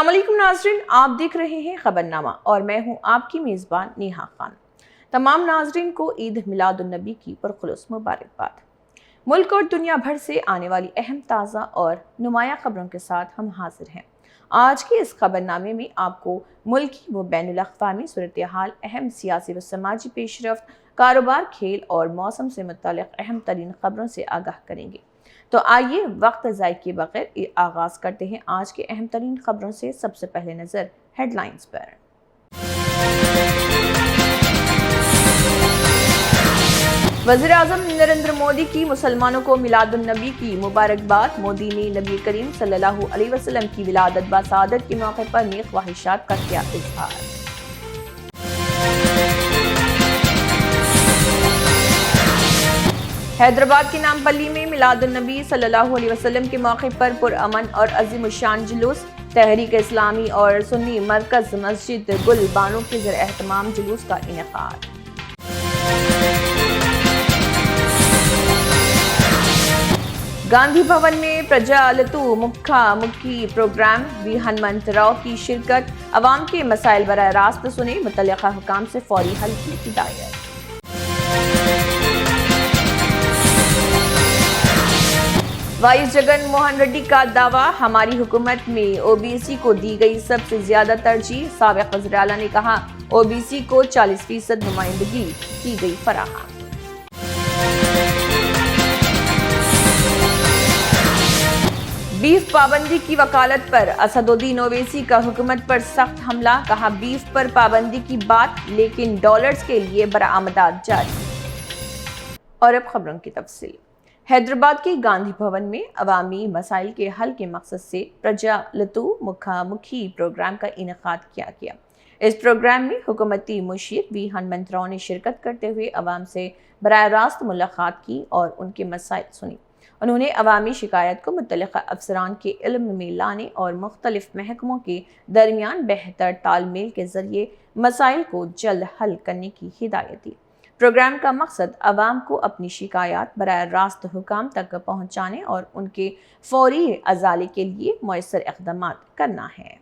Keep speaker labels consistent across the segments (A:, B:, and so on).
A: अस्सलामुअलैकुम नाज़रीन, आप देख रहे हैं खबरनामा और मैं हूं आपकी मेज़बान नेहा खान। तमाम नाज़रीन को ईद मिलादुन्नबी की पुरखुलूस मुबारकबाद। मुल्क और दुनिया भर से आने वाली अहम ताज़ा और नुमाया खबरों के साथ हम हाजिर हैं। आज के इस खबरनामे में आपको मुल्की व बैनुल अक़वामी सूरत हाल, अहम सियासी व समाजी पेशरफ्त, कारोबार, खेल और मौसम से मुतल्लिक़ अहम तरीन खबरों से आगाह करेंगे। तो आइए वक्त ज़ाय किए बगैर आगाज़ करते हैं आज के अहम तरीन खबरों से। सबसे पहले नज़र हेडलाइंस पर। वज़ीर आज़म नरेंद्र मोदी की मुसलमानों को मिलादुन्नबी की मुबारकबाद। मोदी ने नबी करीम सल्लल्लाहु अलैहि वसल्लम की विलादत बासादत के मौके पर नेक ख्वाहिशात का किया इज़हार। हैदराबाद के नामपल्ली में मिलादुन्नबी सल्लल्लाहु अलैहि वसल्लम के मौके पर पुरअमन और अज़ीमुश्शान जुलूस। तहरीक इस्लामी और सुन्नी मरकज मस्जिद गुल बानो के ज़र एहतमाम जुलूस का इनेकाद। गांधी भवन में प्रजालतु मुखामुखी प्रोग्राम। वी हनुमंत राव की शिरकत। अवाम के मसाइल बराह रास्त सुने, मुतल्लिका हुकाम से फौरी हल की हिदायत। वाइस जगन मोहन रेड्डी का दावा, हमारी हुकूमत में ओबीसी को दी गई सबसे ज्यादा तरजीह। साबिक़ वज़ीर आला ने कहा, ओबीसी को 40% नुमाइंदगी की गई फराहम। बीफ पाबंदी की वकालत पर असदुद्दीन ओवैसी का हुकूमत पर सख्त हमला। कहा, बीफ पर पाबंदी की बात लेकिन डॉलर्स के लिए बरामदात जारी। और अब खबरों की तफसील। हैदराबाद के गांधी भवन में अवामी मसाइल के हल के मकसद से प्रजालतु मुखामुखी प्रोग्राम का इनेकाद किया गया। इस प्रोग्राम में हुकूमती मुशीर वी हनुमंत राव ने शिरकत करते हुए अवाम से बराह रास्त मुलाकात की और उनके मसाइल सुनी। उन्होंने अवामी शिकायत को मुतल्लिका अफसरान के इल्म में लाने और मुख्तलिफ महकमों के दरमियान बेहतर तालमेल के जरिए मसाइल को जल्द हल करने की हिदायत दी। प्रोग्राम का मकसद अवाम को अपनी शिकायत बराह रास्त हुकाम तक पहुँचाने और उनके फौरी अजाले के लिए मौसर इक़दाम करना है।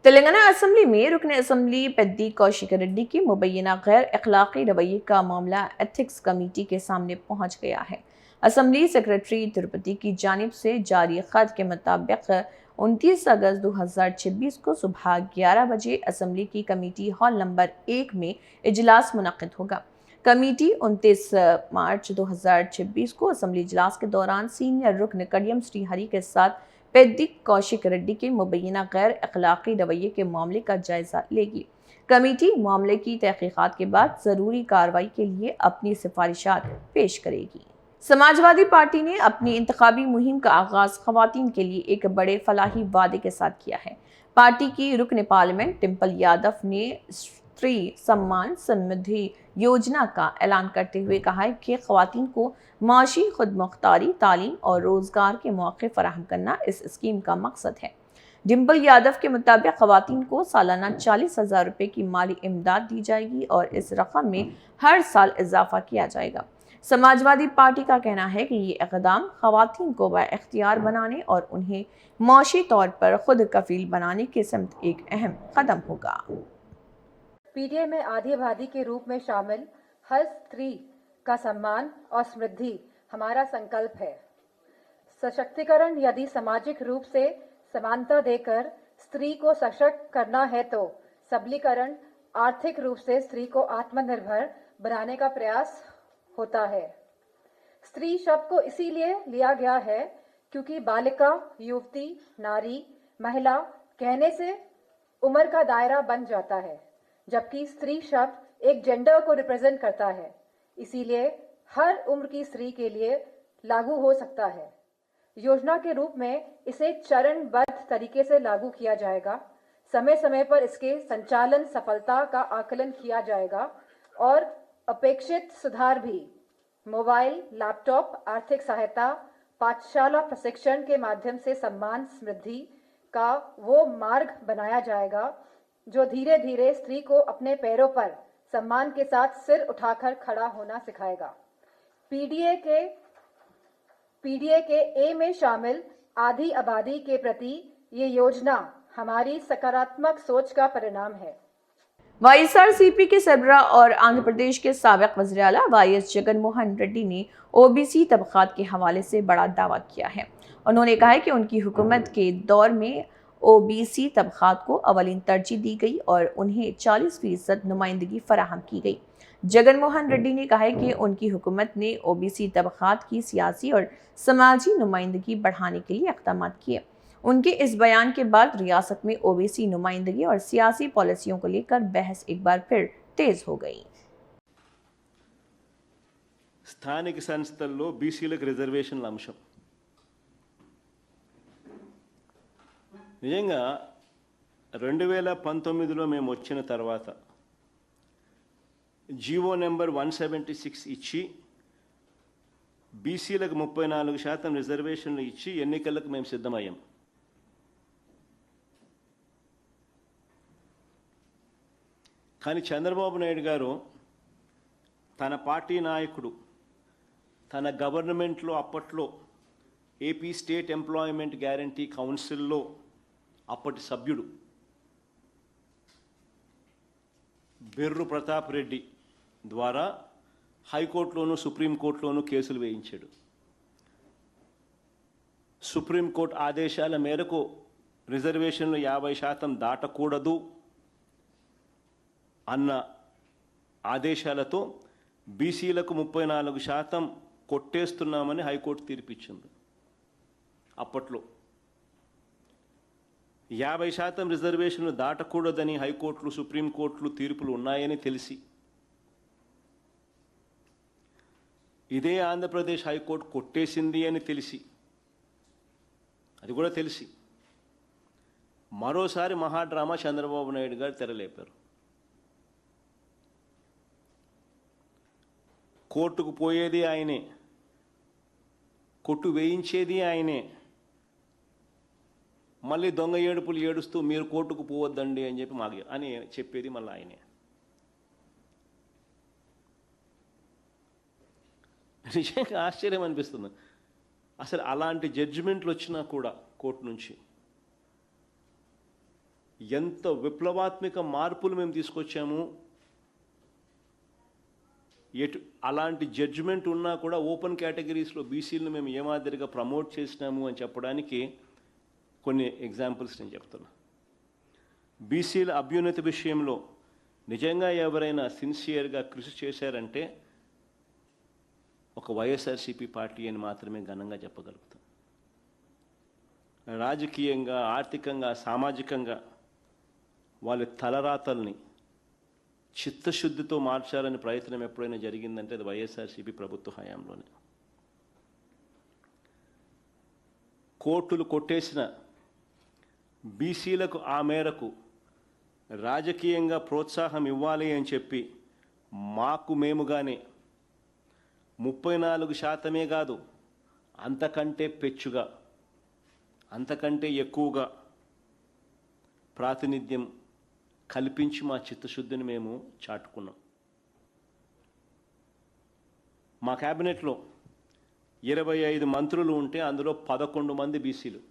A: तेलंगाना असम्बली में रुकन असम्बली पेद्दी कौशिक रेड्डी के मुबैना गैर अखलाकी रवैये का मामला एथिक्स कमेटी के सामने पहुँच गया है। असम्बली सेक्रेटरी तिरुपति की जानिब से जारी खत के मुताबिक 29 अगस्त 2026 को सुबह 11 बजे असम्बली की कमेटी हॉल नंबर 1 में इजलास मुनक़िद होगा। कमेटी 29 मार्च 2026 को असम्बली इजलास के दौरान सीनियर रुकन कडियम श्रीहरि के साथ पेद्दी कौशिक रेड्डी के मुबैना गैर अखलाकी रवैये के मामले का जायजा लेगी। कमेटी मामले की तहकीकात के बाद ज़रूरी कार्रवाई के लिए अपनी सिफारिशात पेश करेगी। समाजवादी पार्टी ने अपनी इंतखाबी मुहिम का आगाज खवातीन के लिए एक बड़े फलाही वादे के साथ किया है। पार्टी की रुकन पार्लियामेंट डिम्पल यादव ने स्त्री सम्मान समृद्धि योजना का ऐलान करते हुए कहा है कि खवातीन को माशी खुदमुख्तारी, तालीम और रोजगार के मौके फराहम करना इस स्कीम का मकसद है। डिम्पल यादव के मुताबिक खवातीन को सालाना 40,000 रुपये की माली इमदाद दी जाएगी और इस रकम में हर साल इजाफा किया जाएगा। समाजवादी पार्टी का कहना है कि ये इक़दाम खवातीन को बाइख्तियार बनाने और उन्हें मौशी तौर पर खुद कफील बनाने की सिमत एक अहम कदम होगा।
B: पीडीए में आधी आबादी के रूप में शामिल हर स्त्री का सम्मान और समृद्धि हमारा संकल्प है। सशक्तिकरण यदि सामाजिक रूप से समानता देकर स्त्री को सशक्त करना है तो सबलीकरण आर्थिक रूप से स्त्री को आत्मनिर्भर बनाने का प्रयास होता है। स्त्री शब्द को इसीलिए लिया गया है क्योंकि बालिका, युवती, नारी, महिला कहने से उम्र का दायरा बन जाता है, जबकि स्त्री शब्द एक जेंडर को रिप्रेजेंट करता है, इसीलिए हर उम्र की स्त्री के लिए लागू हो सकता है। योजना के रूप में इसे चरणबद्ध तरीके से लागू किया जाएगा। समय समय पर इसके संचालन सफलता का आकलन किया जाएगा और अपेक्षित सुधार भी। मोबाइल, लैपटॉप, आर्थिक सहायता, पाठशाला प्रशिक्षण के माध्यम से सम्मान समृद्धि का वो मार्ग बनाया जाएगा जो धीरे धीरे स्त्री को अपने पैरों पर सम्मान के साथ सिर उठाकर खड़ा होना सिखाएगा। पीडीए के ए में शामिल आधी आबादी के प्रति ये योजना हमारी सकारात्मक सोच का परिणाम है।
A: वाईएसआरसीपी के सरबराह और आंध्र प्रदेश के साबिक वज़ीर आला वाईएस जगन मोहन रेड्डी ने ओबीसी तबकात के हवाले से बड़ा दावा किया है। उन्होंने कहा है कि उनकी हुकूमत के दौर में ओबीसी तबकात को अवलीन तरजीह दी गई और उन्हें 40% नुमाइंदगी फराहम की गई। जगन मोहन रेड्डी ने कहा है कि उनकी हुकूमत ने ओबीसी तबकात की सियासी और समाजी नुमाइंदगी बढ़ाने के लिए इक़दाम किए। उनके इस बयान के बाद रियासत में ओबीसी नुमाइंदगी और सियासी पॉलिसियों को लेकर बहस एक बार फिर तेज हो गई।
C: స్థానిక సంస్థల్లో బీసీలకు రిజర్వేషన్ల అంశం నిజంగా 2019లో మేము వచ్చిన తర్వాత జీవో నెంబర్ 176 ఇచ్చి బీసీలకు 34% రిజర్వేషన్లు ఇచ్చి ఎన్నికలకు మేము సిద్ధమయ్యాం. కానీ చంద్రబాబు నాయుడు గారు తన పార్టీ నాయకుడు తన గవర్నమెంట్లో అప్పట్లో ఏపీ స్టేట్ ఎంప్లాయ్మెంట్ గ్యారంటీ కౌన్సిల్లో అప్పటి సభ్యుడు బెర్రు ప్రతాప్ రెడ్డి ద్వారా హైకోర్టులోనూ సుప్రీంకోర్టులోనూ కేసులు వేయించాడు. సుప్రీంకోర్టు ఆదేశాల మేరకు రిజర్వేషన్లు 50% దాటకూడదు అన్న ఆదేశాలతో బీసీలకు 34% కొట్టేస్తున్నామని హైకోర్టు తీర్పిచ్చింది. అప్పట్లో 50% రిజర్వేషన్లు దాటకూడదని హైకోర్టులు సుప్రీంకోర్టులు తీర్పులు ఉన్నాయని తెలిసి ఇదే ఆంధ్రప్రదేశ్ హైకోర్టు కొట్టేసింది అని తెలిసి అది కూడా తెలిసి మరోసారి మహాడ్రామా చంద్రబాబు నాయుడు గారు తెరలేపారు. కోర్టుకు పోయేది ఆయనే, కొట్టు వేయించేది ఆయనే, మళ్ళీ దొంగ ఏడుపులు ఏడుస్తూ మీరు కోర్టుకు పోవద్దండి అని చెప్పి మాకు అని చెప్పేది మళ్ళీ ఆయనే. నిజంగా ఆశ్చర్యం అనిపిస్తుంది. అసలు అలాంటి జడ్జిమెంట్లు వచ్చినా కూడా కోర్టు నుంచి ఎంత విప్లవాత్మక మార్పులు మేము తీసుకొచ్చాము. అలాంటి జడ్జిమెంట్ ఉన్నా కూడా ఓపెన్ కేటగిరీస్లో బీసీలను మేము ఏ మాదిరిగా ప్రమోట్ చేసినాము అని చెప్పడానికి కొన్ని ఎగ్జాంపుల్స్ నేను చెప్తున్నా. బీసీల అభ్యున్నతి విషయంలో నిజంగా ఎవరైనా సిన్సియర్గా కృషి చేశారంటే ఒక వైఎస్ఆర్సీపీ పార్టీ అని మాత్రమే ఘనంగా చెప్పగలుగుతాం. రాజకీయంగా, ఆర్థికంగా, సామాజికంగా వాళ్ళ తలరాతల్ని చిత్తశుద్ధితో మార్చాలని ప్రయత్నం ఎప్పుడైనా జరిగిందంటే అది వైఎస్ఆర్సీపీ ప్రభుత్వ హయాంలోనే. కోర్టులు కొట్టేసిన బీసీలకు ఆ మేరకు రాజకీయంగా ప్రోత్సాహం ఇవ్వాలి అని చెప్పి మాకు మేముగానే 34% కాదు, అంతకంటే పెచ్చుగా, అంతకంటే ఎక్కువగా ప్రాతినిధ్యం కల్పించి మా చిత్తశుద్ధిని మేము చాటుకున్నాం. మా క్యాబినెట్లో 25 మంత్రులు ఉంటే అందులో 11 మంది బీసీలు,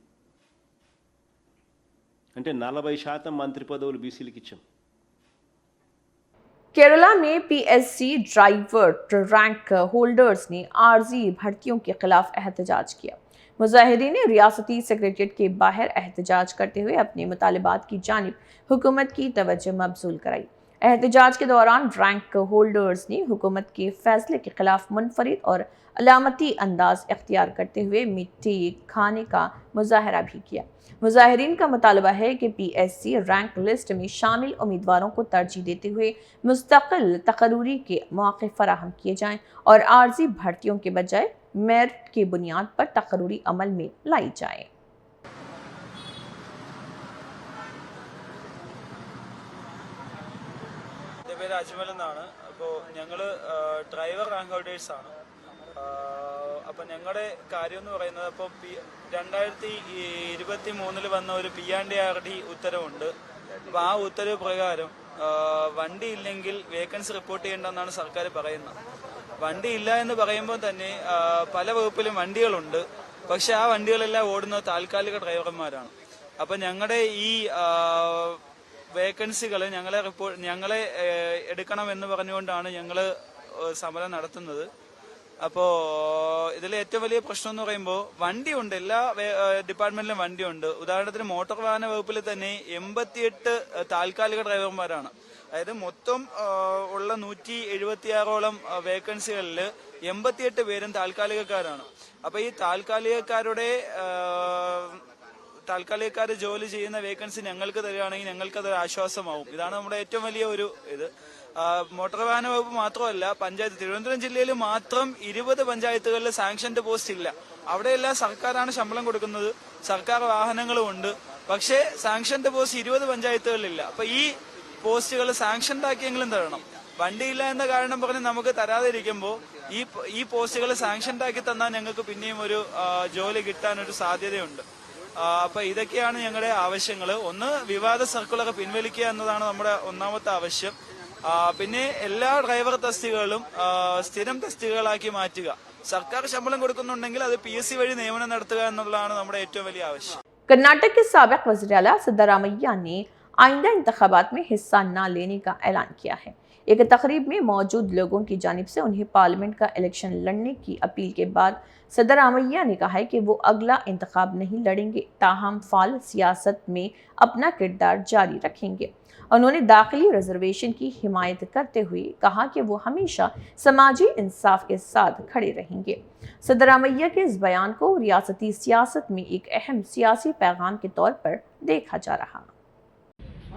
C: అంటే 40% మంత్రి పదవులు బీసీలకు ఇచ్చాం.
A: केरला में पीएससी ड्राइवर रैंक होल्डर्स ने आर्जी भर्तियों के खिलाफ एहतजाज किया। मुजाहिदीन ने रियासती सेक्रेटरीट के बाहर एहतजाज करते हुए अपने मुतालिबात की जानिब हुकूमत की तवज्जो मबजूल कराई। एहतजाज के दौरान रैंक होल्डर्स ने हुकूमत के फैसले के खिलाफ मुनफरिद और अलामती अंदाज इख्तियार करते हुए मिट्टी खाने का मुजाहरा भी किया। मुजाहिरीन का मुतालबा है कि पीएससी रैंक लिस्ट में शामिल उम्मीदवारों को तरजीह देते हुए मुस्तकिल तकरूरी के मौके फराहम किए जाएं और आर्जी भर्तियों के बजाय मेरिट की बुनियाद पर तकरूरी अमल में लाई जाए।
D: അജ്മൽ എന്നാണ്. അപ്പോൾ ഞങ്ങൾ ഡ്രൈവർ റാങ്ക് ഹോൾഡേഴ്സാണ്. അപ്പോൾ ഞങ്ങളുടെ കാര്യം എന്ന് പറയുന്നത്, അപ്പോൾ 2023 വന്ന ഒരു PNDRD ഉത്തരവുണ്ട്. അപ്പോൾ ആ ഉത്തരവ് പ്രകാരം വണ്ടി ഇല്ലെങ്കിൽ വേക്കൻസി റിപ്പോർട്ട് ചെയ്യേണ്ടെന്നാണ് സർക്കാർ പറയുന്നത്. വണ്ടി ഇല്ല എന്ന് പറയുമ്പോൾ തന്നെ പല വകുപ്പിലും വണ്ടികളുണ്ട്, പക്ഷെ ആ വണ്ടികളെല്ലാം ഓടുന്നത് താൽക്കാലിക ഡ്രൈവർമാരാണ്. അപ്പൊ ഞങ്ങളുടെ ഈ വേക്കൻസികൾ ഞങ്ങളെ എടുക്കണം എന്ന് പറഞ്ഞുകൊണ്ടാണ് ഞങ്ങള് സമരം നടത്തുന്നത്. അപ്പോ ഇതിലെ ഏറ്റവും വലിയ പ്രശ്നം എന്ന് പറയുമ്പോൾ വണ്ടിയുണ്ട്, എല്ലാ ഡിപ്പാർട്ട്മെന്റിലും വണ്ടിയുണ്ട്. ഉദാഹരണത്തിന് മോട്ടോർ വാഹന വകുപ്പിൽ തന്നെ 88 താൽക്കാലിക ഡ്രൈവർമാരാണ്. അതായത് മൊത്തം ഉള്ള 176ഓളം വേക്കൻസികളിൽ 88 പേരും താൽക്കാലികക്കാരാണ്. അപ്പൊ ഈ താൽക്കാലികക്കാർ ജോലി ചെയ്യുന്ന വേക്കൻസി ഞങ്ങൾക്ക് തരികയാണെങ്കിൽ ഞങ്ങൾക്കത് ആശ്വാസമാവും. ഇതാണ് നമ്മുടെ ഏറ്റവും വലിയ ഒരു ഇത്. മോട്ടോർ വാഹന വകുപ്പ് മാത്രമല്ല, പഞ്ചായത്ത് തിരുവനന്തപുരം ജില്ലയിൽ മാത്രം 20 പഞ്ചായത്തുകളിൽ സാങ്ഷൻഡ് പോസ്റ്റ് ഇല്ല. അവിടെയെല്ലാം സർക്കാരാണ് ശമ്പളം കൊടുക്കുന്നത്, സർക്കാർ വാഹനങ്ങളും ഉണ്ട്. പക്ഷേ സാങ്ഷൻഡ് പോസ്റ്റ് 20 പഞ്ചായത്തുകളിലില്ല. അപ്പൊ ഈ പോസ്റ്റുകൾ സാങ്ഷൻഡ് ആക്കിയെങ്കിലും തരണം. വണ്ടിയില്ല എന്ന കാരണം പറഞ്ഞ് നമുക്ക് തരാതിരിക്കുമ്പോൾ ഈ പോസ്റ്റുകൾ സാങ്ഷൻഡ് ആക്കി തന്നാൽ ഞങ്ങൾക്ക് പിന്നെയും ഒരു ജോലി കിട്ടാനൊരു സാധ്യതയുണ്ട്. അപ്പൊ ഇതൊക്കെയാണ് ഞങ്ങളുടെ ആവശ്യങ്ങൾ. ഒന്ന്, വിവാദ സർക്കുലർ പിൻവലിക്കുക എന്നതാണ് നമ്മുടെ ഒന്നാമത്തെ ആവശ്യം. പിന്നെ എല്ലാ ഡ്രൈവർ തസ്തികകളും സ്ഥിരം തസ്തികകളാക്കി മാറ്റുക. സർക്കാർ ശമ്പളം കൊടുക്കുന്നുണ്ടെങ്കിൽ അത് PSC വഴി നിയമനം നടത്തുക എന്നുള്ളതാണ് നമ്മുടെ ഏറ്റവും വലിയ ആവശ്യം.
A: कर्नाटक के साबिक वज़ीर आला सिद्धरामैया ने आइंदा इंतखाबात में हिस्सा न लेने का ऐलान किया है। एक तकरीब में मौजूद लोगों की जानिब से उन्हें पार्लियामेंट का इलेक्शन लड़ने की अपील के बाद सिद्धरामैया ने कहा है कि वो अगला इंतखाब नहीं लड़ेंगे, ताहम फाल सियासत में अपना किरदार जारी रखेंगे। उन्होंने दाखिली रिजर्वेशन की हिमायत करते हुए कहा कि वो हमेशा समाजी इंसाफ के साथ खड़े रहेंगे। सिद्धरामैया के इस बयान को रियासती सियासत में एक अहम सियासी पैगाम के तौर पर देखा जा रहा।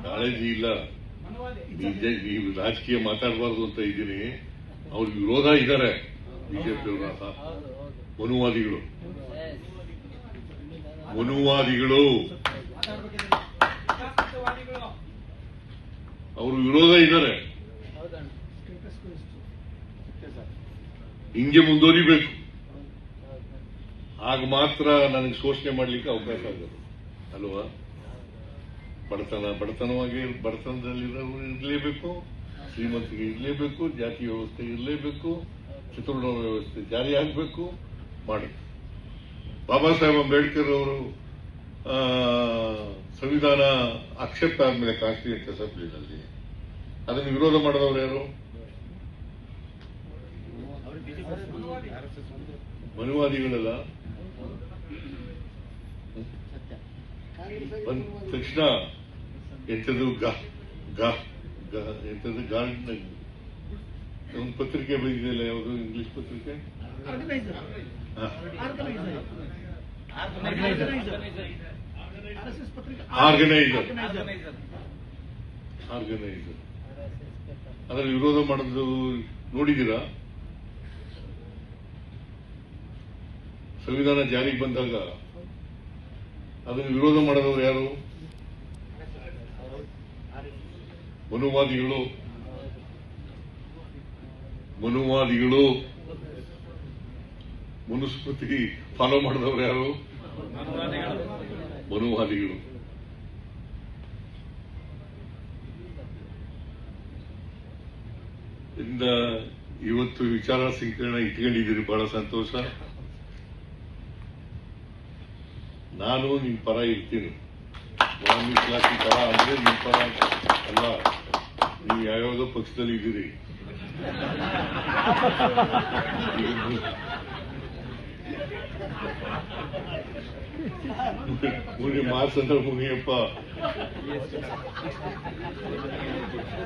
E: ಕಾಳಜಿ ಇಲ್ಲ, ಬಿಜೆಪಿ ರಾಜಕೀಯ ಮಾತಾಡಬಾರ್ದು ಅಂತ ಇದ್ದೀನಿ. ಅವ್ರ ವಿರೋಧ ಇದ್ದಾರೆ ಬಿಜೆಪಿ ಮನುವಾದಿಗಳು. ಅವರು ವಿರೋಧ ಇದ್ದಾರೆ. ಹಿಂಗೆ ಮುಂದುವರಿಬೇಕು, ಆಗ ಮಾತ್ರ ನನಗೆ ಶೋಷಣೆ ಮಾಡ್ಲಿಕ್ಕೆ ಅವಕಾಶ ಆಗೋದು ಅಲ್ವಾ. ಬಡತನದಲ್ಲಿರೋರು ಇರಲೇಬೇಕು, ಶ್ರೀಮಂತಿಗೆ ಇರಲೇಬೇಕು, ಜಾತಿ ವ್ಯವಸ್ಥೆ ಇರಲೇಬೇಕು, ಚತುರ್ಣ ವ್ಯವಸ್ಥೆ ಜಾರಿ ಆಗಬೇಕು ಮಾಡಿ. ಬಾಬಾ ಸಾಹೇಬ್ ಅಂಬೇಡ್ಕರ್ ಅವರು ಸಂವಿಧಾನ ಆಕ್ಷೇಪ ಆದ್ಮೇಲೆ ಕಾನ್ಸ್ಟಿಟ್ಯೂಂಟ್ ಅಸೆಂಬ್ಲಿನಲ್ಲಿ ಅದನ್ನು ವಿರೋಧ ಮಾಡಿದವರು ಯಾರು? ಮನುವಾದಿಗಳೆಲ್ಲ. ಬಂದ ತಕ್ಷಣ ಎಂಥದ್ದು ಎಂಥದ್ದು ಗಾರ್ಡ್ ಒಂದು ಪತ್ರಿಕೆ ಬಂದಿದೆಯಲ್ಲ, ಯಾವುದು ಇಂಗ್ಲಿಷ್ ಪತ್ರಿಕೆ, ಆರ್ಗನೈಸರ್ ಅದರಲ್ಲಿ ವಿರೋಧ ಮಾಡೋದು ನೋಡಿದ್ದೀರಾ? ಸಂವಿಧಾನ ಜಾರಿಗೆ ಬಂದಾಗ ಅದನ್ನು ವಿರೋಧ ಮಾಡಿದವರು ಯಾರು? ಮನುವಾದಿಗಳು. ಮನುಸ್ಮೃತಿ ಫಾಲೋ ಮಾಡಿದವರು ಯಾರು? ಮನುವಾದಿಗಳು. ಇಂದ ಇವತ್ತು ವಿಚಾರ ಸಂಕಿರಣ ಇಟ್ಕೊಂಡಿದ್ದೀರಿ, ಬಹಳ ಸಂತೋಷ. ನಾನು ನಿಮ್ ಪರ ಇರ್ತೀನಿ. ಮೀಸಲಾತಿ ಪರ ಅಂದ್ರೆ ನಿಮ್ ಪರ ಅಲ್ಲ, ನೀವು ಯಾವ್ಯಾವುದೋ ಪಕ್ಷದಲ್ಲಿ ಇದ್ದೀರಿ. ಮಾಸಂದ್ರೆ ಮುನಿಯಪ್ಪ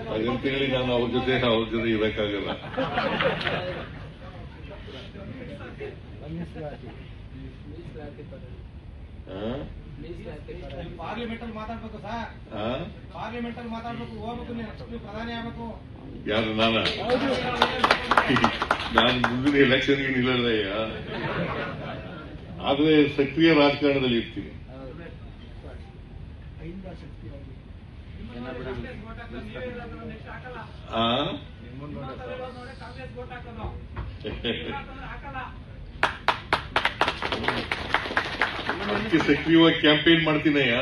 E: ಹಾಗಂತೇಳಿ ನಾನು ಅವ್ರ ಜೊತೆ ಇರಕ್ಕಾಗಲ್ಲ.
F: ಪಾರ್ಲಿಮೆಂಟ್ ಅಲ್ಲಿ ಮಾತಾಡ್ಬೇಕು ಸರ್, ಪಾರ್ಲಿಮೆಂಟ್ ಅಲ್ಲಿ ಮಾತಾಡ್ಬೇಕು, ಹೋಗ್ಬೇಕು, ನೀವು ಪ್ರಧಾನಿ ಆಗ್ಬೇಕು.
E: ಯಾರು? ನಾನು ಮುಂದಿನ ಎಲೆಕ್ಷನ್ಗೆ ನಿಲ್ಲಲ್ಲಯ್ಯ, ಆದ್ರೆ ಸಕ್ರಿಯ ರಾಜಕಾರಣದಲ್ಲಿ ಇರ್ತೀನಿ. ಅದಕ್ಕೆ ಸಕ್ರಿಯವಾಗಿ ಕ್ಯಾಂಪೇನ್ ಮಾಡ್ತೀನಯ್ಯ.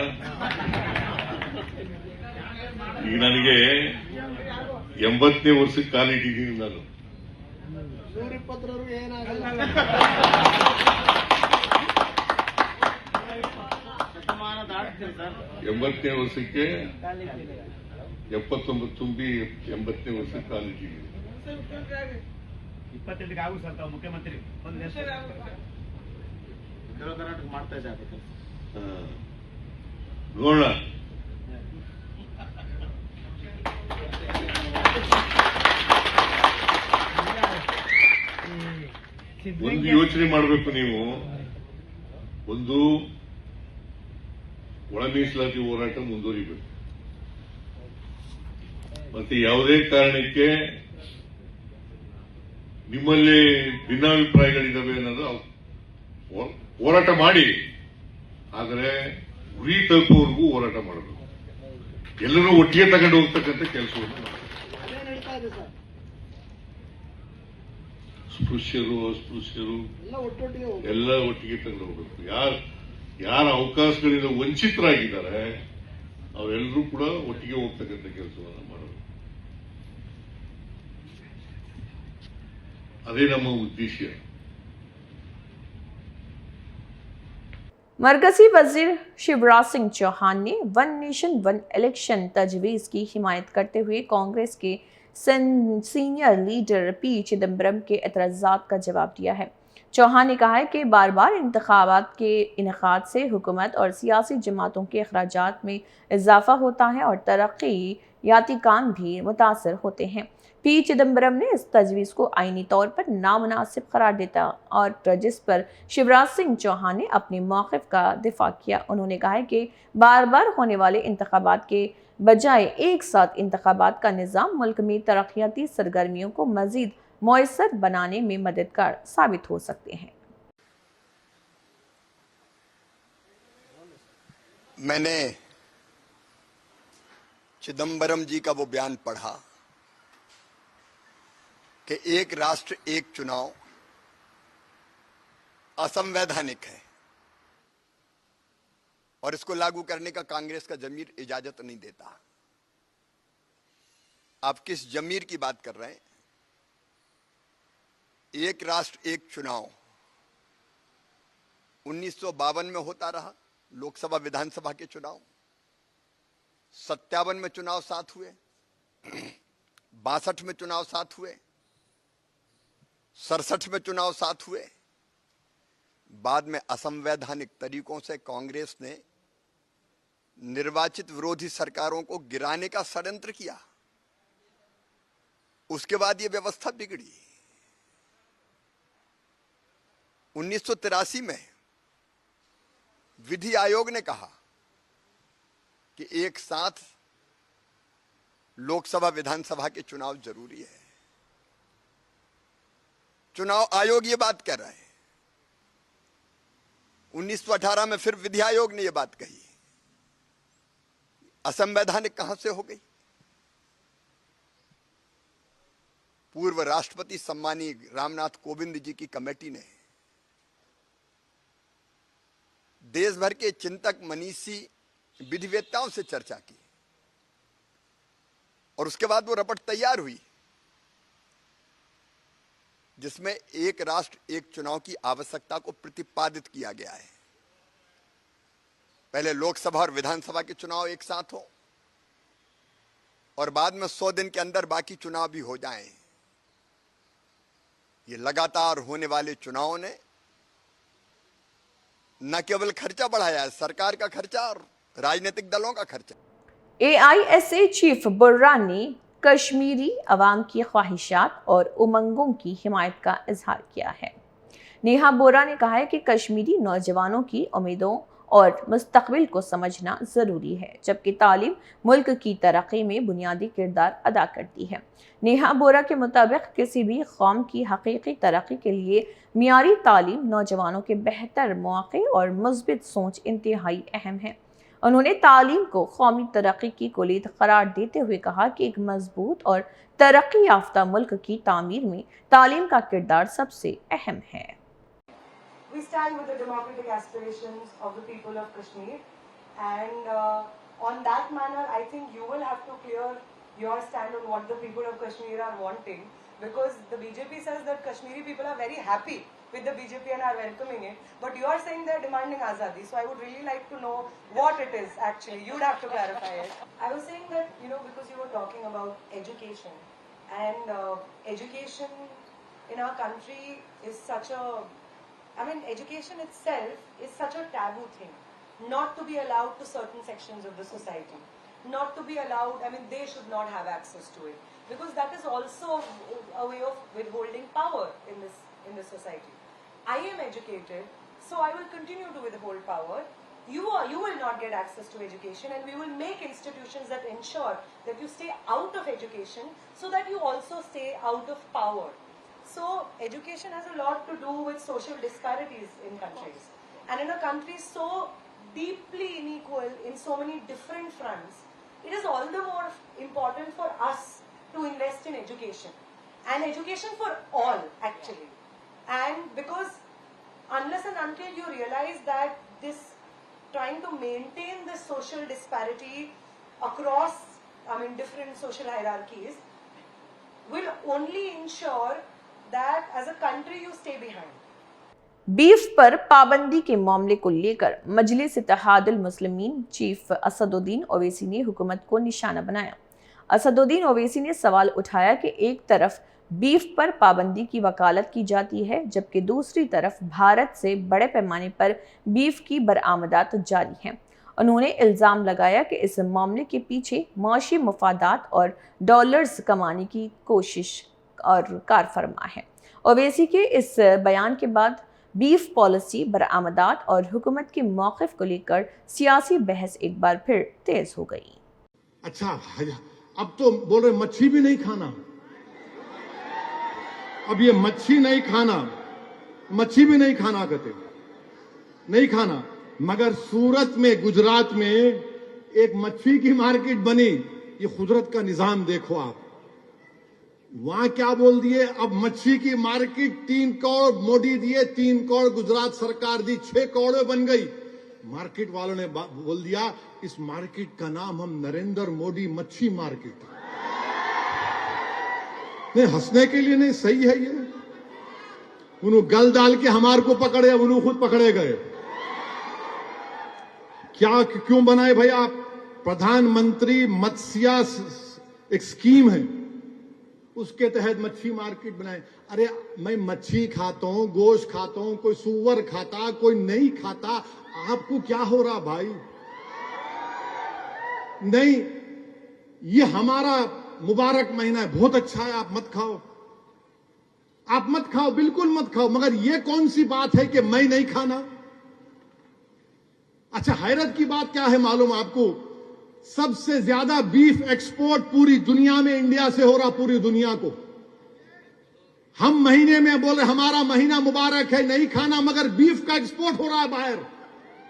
E: ಈಗ ನನಗೆ 80ನೇ ವರ್ಷಕ್ಕೆ ಕಾಲಿಟ್ಟಿದ್ದೀನಿ ನಾನು. 80ನೇ ವರ್ಷಕ್ಕೆ 79 ತುಂಬಿ 80ನೇ ವರ್ಷಕ್ಕೆ ಕಾಲೇಜಿಗೆ
F: 28ಕ್ಕೆ ಆಗು ಸರ್ ತಾವು ಮುಖ್ಯಮಂತ್ರಿ ಒಂದು ಕರ್ನಾಟಕ ಮಾಡ್ತಾ ಇದ್ದಾರೆ
E: ನೋಡೋಣ. ಒಂದು ಯೋಚನೆ ಮಾಡಬೇಕು ನೀವು. ಒಂದು ಒಳ ಮೀಸಲಾತಿ ಹೋರಾಟ ಮುಂದುವರಿಬೇಕು. ಮತ್ತೆ ಯಾವುದೇ ಕಾರಣಕ್ಕೆ ನಿಮ್ಮಲ್ಲಿ ಭಿನ್ನಾಭಿಪ್ರಾಯಗಳಿದ್ದಾವೆ ಅನ್ನೋದು ಹೋರಾಟ ಮಾಡಿ, ಆದರೆ ಗುರಿ ತಲುಪುವವರೆಗೂ ಹೋರಾಟ ಮಾಡಬೇಕು. ಎಲ್ಲರೂ ಒಟ್ಟಿಗೆ ತಗೊಂಡು ಹೋಗ್ತಕ್ಕಂಥ ಕೆಲಸವನ್ನು ಸ್ಪೃಶ್ಯರು ಅಸ್ಪೃಶ್ಯರು ಎಲ್ಲ ಒಟ್ಟಿಗೆ ತಗೊಂಡು ಹೋಗ್ಬೇಕು. ಯಾರ ಅವಕಾಶಗಳಿಂದ ವಂಚಿತರಾಗಿದ್ದಾರೆ ಅವರೆಲ್ಲರೂ ಕೂಡ ಒಟ್ಟಿಗೆ ಹೋಗ್ತಕ್ಕಂಥ ಕೆಲಸವನ್ನು ಮಾಡಬೇಕು. ಅದೇ ನಮ್ಮ ಉದ್ದೇಶ.
A: मरकजी वजीर शिवराज सिंह चौहान ने वन नेशन वन इलेक्शन तजवीज की हिमायत करते हुए कांग्रेस के सीनियर लीडर पी चिदम्बरम के एतराज़ात का जवाब दिया है। चौहान ने कहा है कि बार बार इंतखाबात के इनेकाद से हुकूमत और सियासी जमातों के अखराजात में इजाफा होता है और तरक्याती काम भी मुतासर होते हैं। पी चिदम्बरम ने इस तजवीज़ को आईनी तौर पर नामुनासिब करार देता और जिस पर शिवराज सिंह चौहान ने अपने मौक़िफ़ का दिफा किया। उन्होंने कहा है कि बार बार होने वाले इंतखाबात के बजाय एक साथ इंतखाबात का निज़ाम मुल्क में तरक्याती सरगर्मियों को मज़ीद मुयस्सर बनाने में मददगार साबित हो सकते हैं।
G: मैंने चिदम्बरम जी का वो बयान पढ़ा कि एक राष्ट्र एक चुनाव असंवैधानिक है और इसको लागू करने का कांग्रेस का जमीर इजाजत नहीं देता। आप किस जमीर की बात कर रहे हैं? एक राष्ट्र एक चुनाव 1952 में होता रहा, लोकसभा विधानसभा के चुनाव 57 में चुनाव साथ हुए, 62 में चुनाव साथ हुए, 67 में चुनाव साथ हुए। बाद में असंवैधानिक तरीकों से कांग्रेस ने निर्वाचित विरोधी सरकारों को गिराने का षड्यंत्र किया। उसके बाद यह व्यवस्था बिगड़ी। 1983 में विधि आयोग ने कहा कि एक साथ लोकसभा विधानसभा के चुनाव जरूरी है। चुनाव आयोग ये बात कह रहा है। 1918 में फिर विधि आयोग ने यह बात कही। असंवैधानिक कहां से हो गई? पूर्व राष्ट्रपति सम्मानीय रामनाथ कोविंद जी की कमेटी ने देश भर के चिंतक मनीषी विधिवेत्ताओं से चर्चा की और उसके बाद वो रपट तैयार हुई जिसमें एक राष्ट्र एक चुनाव की आवश्यकता को प्रतिपादित किया गया है। पहले लोकसभा और विधानसभा के चुनाव एक साथ हो और बाद में 100 दिन के अंदर बाकी चुनाव भी हो जाएं। ये लगातार होने वाले चुनावों ने न केवल खर्चा बढ़ाया है, सरकार का खर्चा और राजनीतिक दलों का खर्चा।
A: AISA चीफ बुर्रा ने कश्मीरी अवाम की ख्वाहिशात और उमंगों की हिमायत का इजहार किया है। नेहा बोरा ने कहा है कि कश्मीरी नौजवानों की उम्मीदों और मुस्तकबिल को समझना ज़रूरी है, जबकि तालीम मुल्क की तरक्की में बुनियादी किरदार अदा करती है। नेहा बोरा के मुताबिक किसी भी कौम की हकीकी तरक्की के लिए मियारी तालीम, नौजवानों के बेहतर मौक़े और मुस्बित सोच इंतहाई अहम है। उन्होंने तालीम को कौमी तरक्की की कुलीद करार देते हुए कहा कि एक मजबूत और तरक्की याफ्ता मुल्क की तामीर में तालीम का किरदार सबसे अहम है।
H: We stand with the democratic aspirations of the people of Kashmir, and on that manner I think you will have to clear your stand on what the people of Kashmir are wanting, because the BJP says that Kashmiri people are very happy with the BJP and are welcoming it. But you are saying they're demanding azadi. So I would really like to know what it is actually. You'd have to clarify it. I was saying that, because you were talking about education. And education in our country is education itself is such a taboo thing. Not to be allowed to certain sections of the society. Not to be allowed, they should not have access to it. Because that is also a way of withholding power in this society. I am educated, so I will continue to withhold power. You will not get access to education, and we will make institutions that ensure that you stay out of education so that you also stay out of power. So education has a lot to do with social disparities in countries. And in a country so deeply unequal in so many different fronts, it is all the more important for us to invest in education. And education for all, actually. And because unless and until you realize that trying to maintain this social disparity across, different social hierarchies will only ensure that as a country you stay behind.
A: Beef पर पाबंदी के मामले को लेकर मजलिस Ittehadul Muslimeen chief Asaduddin Owaisi ने हुकूमत को निशाना बनाया। असदुद्दीन ओवैसी ने सवाल उठाया कि एक तरफ बीफ पर पाबंदी की वकालत की जाती है, जबकि दूसरी तरफ भारत से बड़े पैमाने पर बीफ की बरामदात जारी हैं। उन्होंने इल्ज़ाम लगाया कि इस मामले के पीछे माशी मफादात और डॉलर्स कमाने की कोशिश और कारफरमा है। ओवैसी के इस बयान के बाद बीफ पॉलिसी, बरामदात और हुकूमत के मौक़िफ़ को लेकर सियासी बहस एक बार फिर तेज हो गई।
E: अच्छा, अब तो बोल रहे मच्छी भी नहीं खाना। अब ये मच्छी भी नहीं खाना कहते, नहीं खाना। मगर सूरत में, गुजरात में एक मच्छी की मार्केट बनी। ये कुदरत का निजाम देखो आप। वहां क्या बोल दिए, अब मच्छी की मार्केट 3 करोड़ मोदी दिए, 3 करोड़ गुजरात सरकार दी, 6 करोड़ बन गई। मार्केट वालों ने बोल दिया इस मार्केट का नाम हम नरेंद्र मोदी मच्छी मार्केट। नहीं, हंसने के लिए नहीं, सही है ये। उन्होंने गल डाल के हमारे को पकड़े, उन्होंने खुद पकड़े गए। क्या क्यों बनाए भाई आप? प्रधानमंत्री मत्स्य एक स्कीम है, उसके तहत मच्छी मार्केट बनाए। अरे मैं मच्छी खाता हूं, गोश्त खाता हूं, कोई सुअर खाता, कोई नहीं खाता। आपको क्या हो रहा भाई? नहीं, ये हमारा मुबारक महीना है, बहुत अच्छा है, आप मत खाओ, आप मत खाओ, बिल्कुल मत खाओ। मगर ये कौन सी बात है कि मैं नहीं खाना? अच्छा, हैरत की बात क्या है मालूम आपको? सबसे ज्यादा बीफ एक्सपोर्ट पूरी दुनिया में इंडिया से हो रहा, पूरी दुनिया को। हम महीने में बोले हमारा महीना मुबारक है, नहीं खाना, मगर बीफ का एक्सपोर्ट हो रहा है बाहर,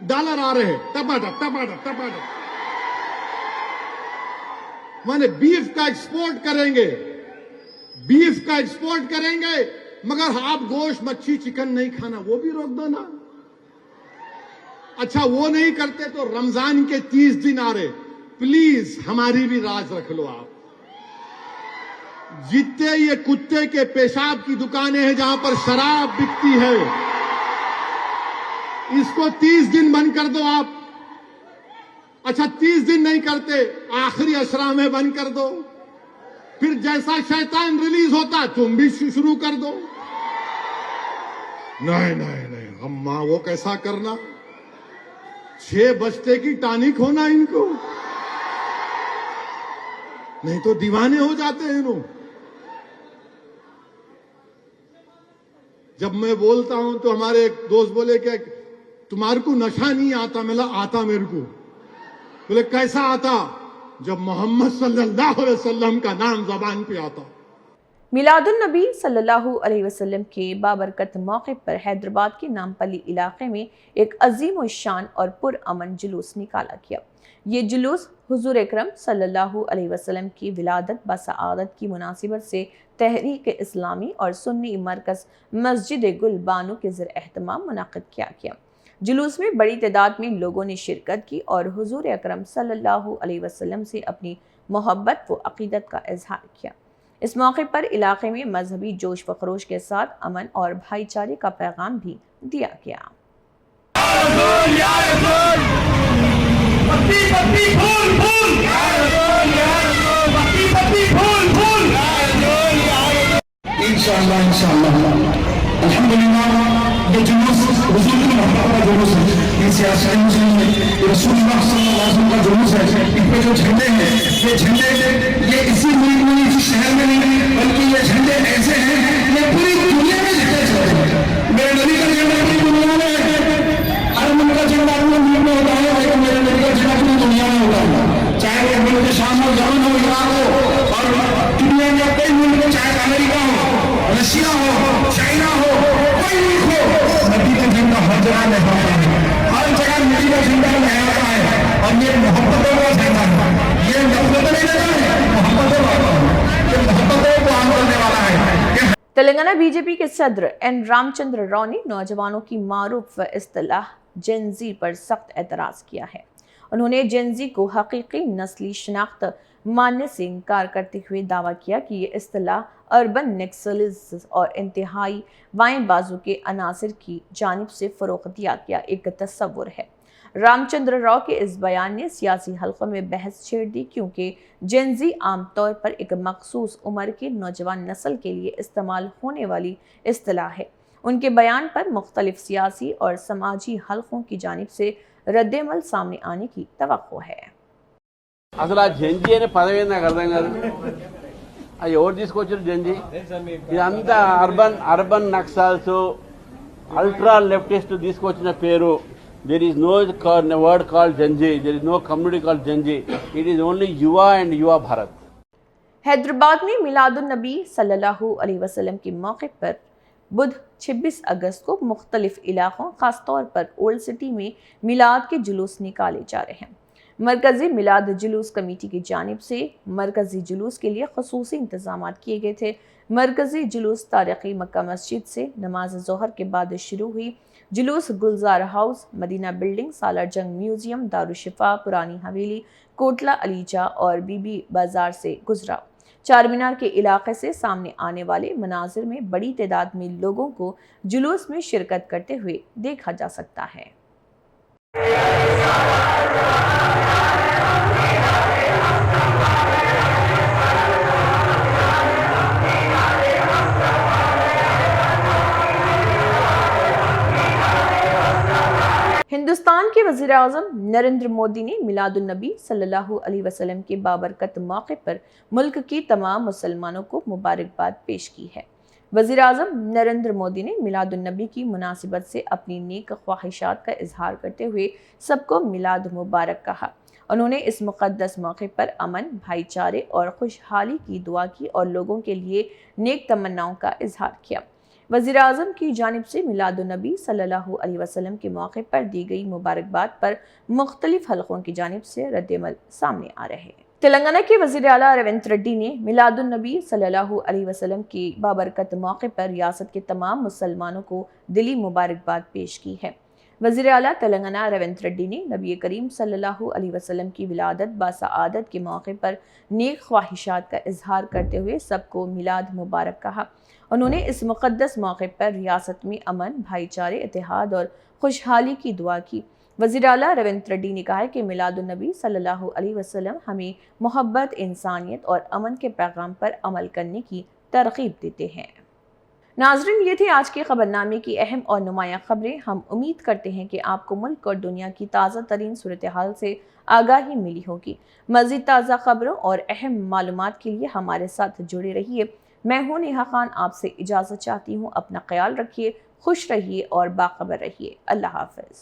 E: डॉलर आ रहे हैं टपाटप टपाटप टपाटप। माने बीफ का एक्सपोर्ट करेंगे, बीफ का एक्सपोर्ट करेंगे, मगर आप गोश्त, मच्छी, चिकन नहीं खाना, वो भी रोक दो ना। अच्छा, वो नहीं करते तो रमजान के 30 दिन आ रहे, प्लीज हमारी भी राज रख लो आप। जितने ये कुत्ते के पेशाब की दुकानें हैं जहां पर शराब बिकती है, इसको 30 दिन बंद कर दो आप। अच्छा, 30 दिन नहीं करते, आखिरी अशरा में बंद कर दो, फिर जैसा शैतान रिलीज होता तुम भी शुरू कर दो। नहीं नहीं नहीं, हम वो कैसा करना, 6 बजते की टॉनिक होना इनको, नहीं तो दीवाने हो जाते हैं लोग। जब मैं बोलता हूं तो हमारे एक दोस्त बोले कि तुम्हारे को नशा नहीं आता? मैं आता मेरे को। बोले कैसा आता? जब मोहम्मद सल्लल्लाहु अलैहि वसल्लम का नाम ज़बान पे आता।
A: मिलादुन नबी सल्लल्लाहु अलैहि वसल्लम के बाबरकत मौके पर हैदराबाद के नामपल्ली इलाके में एक अजीम शान और पुरअमन जुलूस निकाला गया। ये जुलूस हुजूर अकरम सल्लल्लाहु अलैहि वसल्लम की विलादत बसआदत की मुनासिबत से तहरीक इस्लामी और सुन्नी मरकज़ मस्जिद गुल बानो के ज़र एहतमाम मुनाक़िद किया गया। जुलूस में बड़ी तादाद में लोगों ने शिरकत की और हुजूर अकरम सल्लल्लाहु अलैहि वसल्लम से अपनी मोहब्बत व अक़ीदत का इजहार किया। इस मौके पर इलाके में मजहबी जोश व खरोश के साथ अमन और भाईचारे का पैगाम भी दिया गया।
I: अल्हम्दुलिल्लाह ये जुलूस हुजूर की मोहब्बत का जुलूस है, ये सियासी मुस्लिम है, ये रसूलुल्लाह सल्लल्लाहु अलैहि वसल्लम का जुलूस है। इन पे जो झंडे हैं ये झंडे ये इसी मुल्क में इसी शहर में नहीं बल्कि ये झंडे ऐसे हैं ये पूरी दुनिया में झंडे चलते हैं। मेरे नबी का झंडा पूरी दुनिया में है। हर मुल्क का झंडा अपने मुल्क में होता है लेकिन मेरे नबी का झंडा पूरी दुनिया में होता है, चाहे वो मुल्क शाम हो, यमन हो, इराक हो और दुनिया में कई मुल्क में, चाहे अमेरिका हो, रशिया हो, चाइना हो, कोई मुल्क हो, नबी का झंडा हर जगह लहराता है, हर जगह नबी का झंडा लहराता है। और ये मोहब्बतों का झंडा है, ये नफरत नहीं देता है, मोहब्बतों का है, ये मोहब्बतों को आम करने वाला है।
A: तेलंगाना बीजेपी के सदर एन रामचंद्र राव ने नौजवानों की मारूफ इस्तिलाह जेनजी पर सख्त एतराज किया है। उन्होंने जेनजी को हकीकी नस्ली शनाख्त मानने से इनकार करते हुए दावा किया कि ये इस्तिलाह अर्बन नक्सलिज्म और इंतहाई वाएं बाजू के अनासर की जानिब से फ़रोग़ दिया गया एक तस्वुर है। रामचंद्र राव के इस बयान ने सियासी हल्कों में बहस छेड़ दी, क्योंकि जेनजी आमतौर पर एक मखसूस उम्र के नौजवान नस्ल के लिए इस्तेमाल होने वाली इस्तिलाह है। उनके बयान पर मुख्तलिफ सियासी और समाजी हल्कों की जानिब से रद्देमल सामने आने की तवक्को है।
J: అసలు ఆ జంజీ అనే పదవి నాకు అర్థం కాదు, అది ఎవరు తీసుకొచ్చారు జంజీ? ఇదంతా అర్బన్ నక్సల్స్ అల్ట్రా లెఫ్టిస్ట్ తీసుకొచ్చిన పేరు. There is no word called Gen Z, there is no community called Gen Z, it is only युवा एंड युवा भारत।
A: हैदराबाद में मिलादुन नबी सल्लल्लाहु अलैहि वसल्लम के मौके पर बुध 26 अगस्त को मुख्तलिफ इलाकों खासतौर पर ओल्ड सिटी में मिलाद के जुलूस निकाले जा रहे हैं। मरकजी मिलाद जुलूस कमेटी की जानिब से मरकजी जुलूस के लिए खसूसी इंतजाम किए गए थे। मरकजी जुलूस तारीखी मक्का मस्जिद से नमाज ज़ोहर के बाद शुरू हुई। जुलूस गुलजार हाउस, मदीना बिल्डिंग, सालार जंग म्यूजियम, दारुशिफा, पुरानी हवेली, कोटला अलीजा और बीबी बाजार से गुजरा। चार मीनार के इलाके से सामने आने वाले मनाजिर में बड़ी तादाद में लोगों को जुलूस में शिरकत करते हुए देखा जा सकता है। हिंदुस्तान के वज़ीर आज़म नरेंद्र मोदी ने मिलादुन नबी सल्लल्लाहु अलैहि वसल्लम के बाबरकत मौके पर मुल्क की तमाम मुसलमानों को मुबारकबाद पेश की है। वज़ीर आज़म नरेंद्र मोदी ने मिलादुन नबी की मुनासिबत से अपनी नेक ख्वाहिशात का इजहार करते हुए सबको मिलाद मुबारक कहा। उन्होंने इस मुक़द्दस मौके पर अमन, भाईचारे और खुशहाली की दुआ की और लोगों के लिए नेक तमन्नाओं का इजहार किया। वज़ीर आज़म की जानिब से मिलादुन नबी सल्लल्लाहु अलैहि वसल्लम के मौके पर दी गई मुबारकबाद पर मुख्तलिफ हलकों की जानिब से रद्देमल सामने आ रहे हैं। तेलंगाना के वज़ीर आला रेवंत रेड्डी ने मिलादुन नबी सल्लल्लाहु अलैहि वसल्लम की बाबरकत मौके पर रियासत के तमाम मुसलमानों को दिली मुबारकबाद पेश की है। वज़ीर आला तेलंगाना रेवंत रेड्डी ने नबी करीम सल्लल्लाहु अलैहि वसल्लम की विलादत बासआदत के मौके पर नेक ख्वाहिशात का इजहार करते हुए सबको मिलाद मुबारक कहा। उन्होंने इस मुक़द्दस मौके पर रियासत में अमन, भाईचारे, इत्तेहाद और खुशहाली की दुआ की। वज़ीर आला रेवंत रेड्डी ने कहा कि मिलादुन नबी सल्लल्लाहु अलैहि वसल्लम हमें मोहब्बत, इंसानियत और अमन के पैगाम पर अमल करने की तरग़ीब देते हैं। नाज़रीन, ये थे आज के खबरनामे की अहम और नुमायाँ खबरें। हम उम्मीद करते हैं कि आपको मुल्क और दुनिया की ताज़ा तरीन सूरत हाल से आगाही मिली होगी। मज़ीद ताज़ा खबरों और अहम मालूमात के लिए हमारे साथ जुड़े रहिए। मैं हूं नेहा खान, आपसे इजाज़त चाहती हूं। अपना ख्याल रखिए, खुश रहिए और बाखबर रहिए। अल्लाह हाफ़िज़।